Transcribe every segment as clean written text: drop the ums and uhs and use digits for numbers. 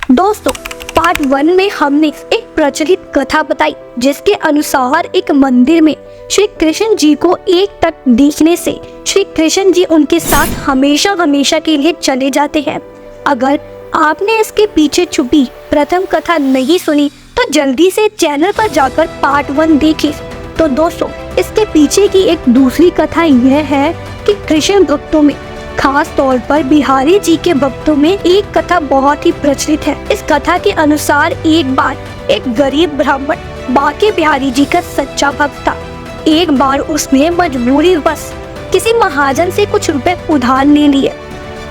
दोस्तों, पार्ट 1 में हमने एक प्रचलित कथा बताई जिसके अनुसार एक मंदिर में श्री कृष्ण जी को एक टक दिखने से श्री कृष्ण जी उनके साथ हमेशा हमेशा के लिए चले जाते हैं। अगर आपने इसके पीछे छुपी प्रथम कथा नहीं सुनी तो जल्दी से चैनल पर जाकर पार्ट 1 देखें। तो दोस्तों, इसके पीछे की एक दूसरी कथा यह है कि कृष्ण भक्तों में, खास तौर पर बिहारी जी के भक्तों में एक कथा बहुत ही प्रचलित है। इस कथा के अनुसार एक बार एक गरीब ब्राह्मण बांके बिहारी जी का सच्चा भक्त था। एक बार उसने मजबूरीवश किसी महाजन से कुछ रुपए उधार ले लिए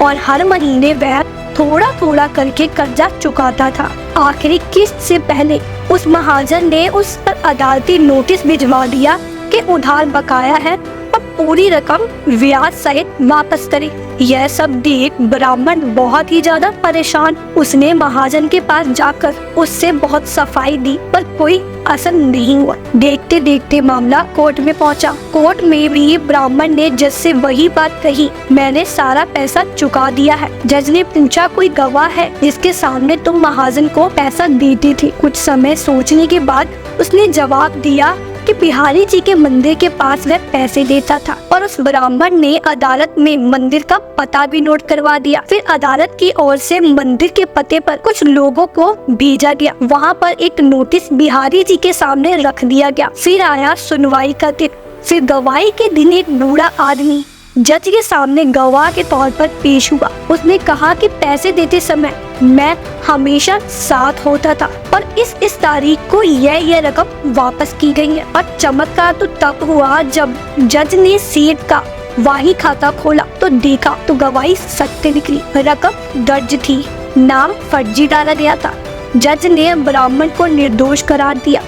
और हर महीने वह थोड़ा थोड़ा करके कर्जा चुकाता था। आखिरी किस्त से पहले उस महाजन ने उस पर अदालती नोटिस भिजवा दिया कि उधार बकाया है और पूरी रकम ब्याज सहित वापस करे। यह सब देख ब्राह्मण बहुत ही ज्यादा परेशान। उसने महाजन के पास जाकर उससे बहुत सफाई दी पर कोई असर नहीं हुआ। देखते देखते मामला कोर्ट में पहुंचा। कोर्ट में भी ब्राह्मण ने जज से वही बात कही, मैंने सारा पैसा चुका दिया है। जज ने पूछा, कोई गवाह है जिसके सामने तुम महाजन को पैसा देते थे? कुछ समय सोचने के बाद उसने जवाब दिया कि बिहारी जी के मंदिर के पास वह पैसे देता था। और उस ब्राह्मण ने अदालत में मंदिर का पता भी नोट करवा दिया। फिर अदालत की ओर से मंदिर के पते पर कुछ लोगों को भेजा गया। वहाँ पर एक नोटिस बिहारी जी के सामने रख दिया गया। फिर आया सुनवाई का दिन। फिर गवाही के दिन एक बूढ़ा आदमी जज के सामने गवाह के तौर पर पेश हुआ। उसने कहा कि पैसे देते समय मैं हमेशा साथ होता था और इस तारीख को यह रकम वापस की गई है। और चमत्कार तो तब हुआ जब जज ने सेठ का वाही खाता खोला तो देखा तो गवाही सत्य निकली। रकम दर्ज थी, नाम फर्जी डाला गया था। जज ने ब्राह्मण को निर्दोष करार दिया।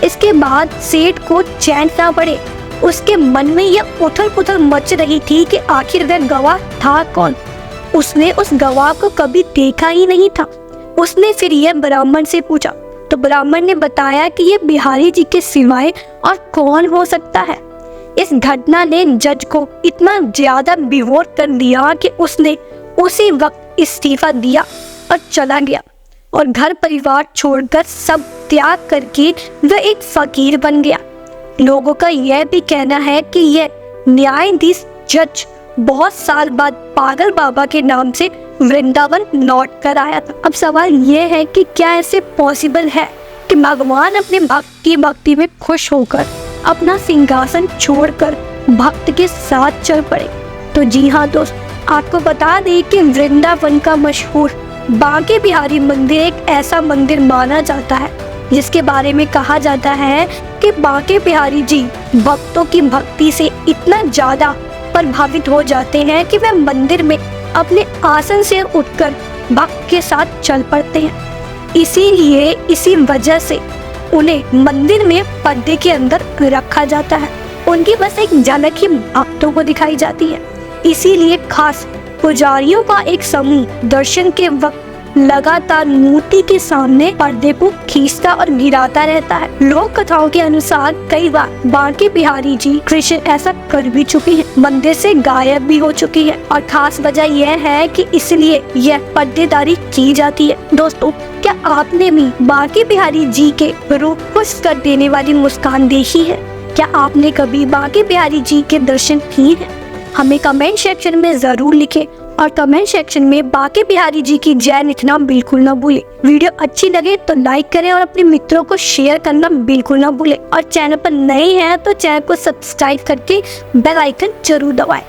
इसके बाद सेठ को चैन न पड़े। उसके मन में यह उथल पुथल मच रही थी कि आखिर वह गवाह था कौन। उसने उस गवाह को कभी देखा ही नहीं था। उसने फिर यह ब्राह्मण से पूछा तो ब्राह्मण ने बताया कि यह बिहारी जी के सिवाय और कौन हो सकता है। इस घटना ने जज को इतना ज्यादा विभोर कर दिया कि उसने उसी वक्त इस्तीफा दिया और चला गया और घर परिवार छोड़कर सब त्याग करके वह एक फकीर बन गया। लोगों का यह भी कहना है कि यह न्यायाधीश जज बहुत साल बाद पागल बाबा के नाम से वृंदावन लौट कर आया था। अब सवाल यह है कि क्या ऐसे पॉसिबल है कि भगवान अपने भक्त की भक्ति में खुश होकर अपना सिंहासन छोड़कर भक्त के साथ चल पड़े? तो जी हाँ दोस्त, आपको बता दें कि वृंदावन का मशहूर बांके बिहारी मंदिर एक ऐसा मंदिर माना जाता है जिसके बारे में कहा जाता है कि बांके बिहारी जी भक्तों की भक्ति से इतना ज्यादा प्रभावित हो जाते हैं कि वे मंदिर में अपने आसन से उठकर भक्त के साथ चल पड़ते हैं। इसीलिए इसी वजह से उन्हें मंदिर में पर्दे के अंदर रखा जाता है। उनकी बस एक झलक ही भक्तों को दिखाई जाती है। इसीलिए खास पुजारियों का एक समूह दर्शन के वक्त लगातार मूर्ति के सामने पर्दे को खींचता और गिराता रहता है। लोक कथाओं के अनुसार कई बार बांके बिहारी जी कृष्ण ऐसा कर भी चुके हैं, मंदिर से गायब भी हो चुकी है। और खास वजह यह है कि इसलिए यह पर्देदारी की जाती है। दोस्तों, क्या आपने भी बांके बिहारी जी के रूप खुश कर देने वाली मुस्कान देखी है? क्या आपने कभी बांके बिहारी जी के दर्शन किए हैं? हमें कमेंट सेक्शन में जरूर लिखें और कमेंट सेक्शन में बांके बिहारी जी की जय लिखना बिल्कुल न भूलें। वीडियो अच्छी लगे तो लाइक करें और अपने मित्रों को शेयर करना बिल्कुल न भूलें। और चैनल पर नए हैं तो चैनल को सब्सक्राइब करके बेल आइकन जरूर दबाएं।